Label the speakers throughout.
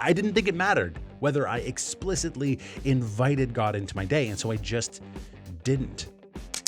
Speaker 1: I didn't think it mattered whether I explicitly invited God into my day, and so I just didn't.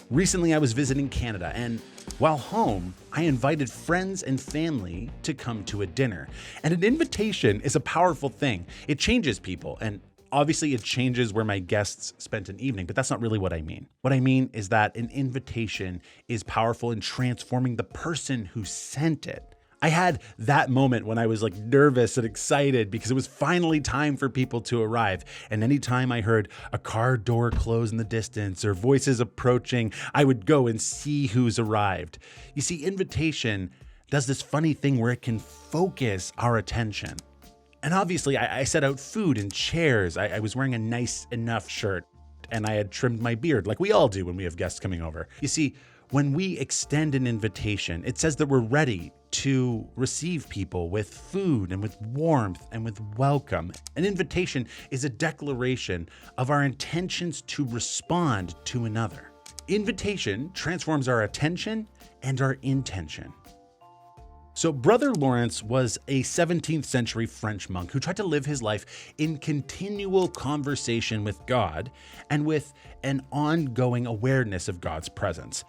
Speaker 1: Recently, I was visiting Canada, and while home, I invited friends and family to come to a dinner. And an invitation is a powerful thing. It changes people, and obviously it changes where my guests spent an evening, but that's not really what I mean. What I mean is that an invitation is powerful in transforming the person who sent it. I had that moment when I was like nervous and excited because it was finally time for people to arrive. And anytime I heard a car door close in the distance or voices approaching, I would go and see who's arrived. You see, invitation does this funny thing where it can focus our attention. And obviously I set out food and chairs. I was wearing a nice enough shirt and I had trimmed my beard like we all do when we have guests coming over. You see, when we extend an invitation, it says that we're ready to receive people with food and with warmth and with welcome. An invitation is a declaration of our intentions to respond to another. Invitation transforms our attention and our intention. So Brother Lawrence was a 17th century French monk who tried to live his life in continual conversation with God and with an ongoing awareness of God's presence.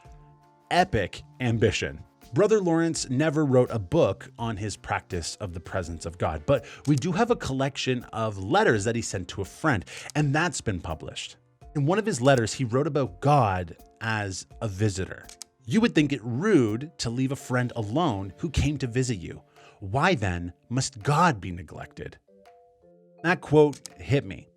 Speaker 1: Epic ambition. Brother Lawrence never wrote a book on his practice of the presence of God, but we do have a collection of letters that he sent to a friend, and that's been published. In one of his letters, he wrote about God as a visitor. You would think it rude to leave a friend alone who came to visit you. Why then must God be neglected? That quote hit me.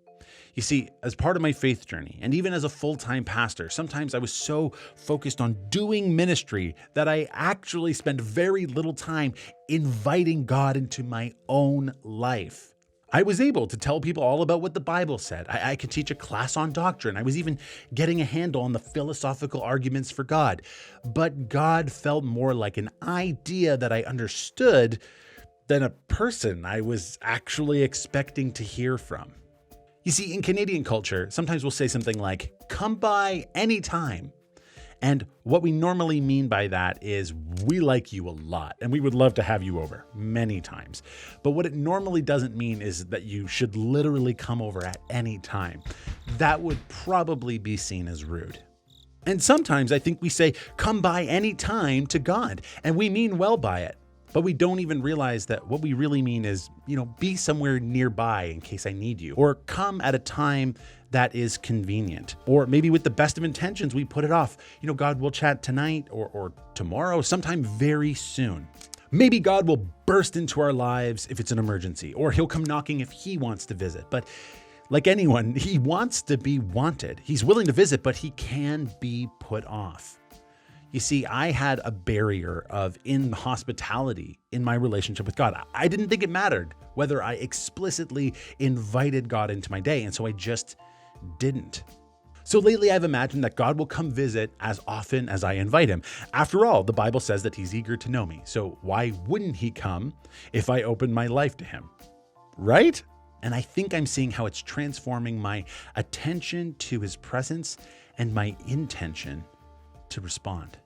Speaker 1: You see, as part of my faith journey, and even as a full-time pastor, sometimes I was so focused on doing ministry that I actually spent very little time inviting God into my own life. I was able to tell people all about what the Bible said. I could teach a class on doctrine. I was even getting a handle on the philosophical arguments for God. But God felt more like an idea that I understood than a person I was actually expecting to hear from. You see, in Canadian culture, sometimes we'll say something like, come by anytime. And what we normally mean by that is we like you a lot and we would love to have you over many times. But what it normally doesn't mean is that you should literally come over at any time. That would probably be seen as rude. And sometimes I think we say, come by any time to God, and we mean well by it. But we don't even realize that what we really mean is, be somewhere nearby in case I need you, or come at a time that is convenient, or maybe with the best of intentions, we put it off. God will chat tonight or tomorrow, sometime very soon. Maybe God will burst into our lives if it's an emergency, or he'll come knocking if he wants to visit. But like anyone, he wants to be wanted. He's willing to visit, but he can be put off. You see, I had a barrier of inhospitality in my relationship with God. I didn't think it mattered whether I explicitly invited God into my day, and so I just didn't. So lately I've imagined that God will come visit as often as I invite him. After all, the Bible says that he's eager to know me, so why wouldn't he come if I opened my life to him? Right? And I think I'm seeing how it's transforming my attention to his presence and my intention to respond.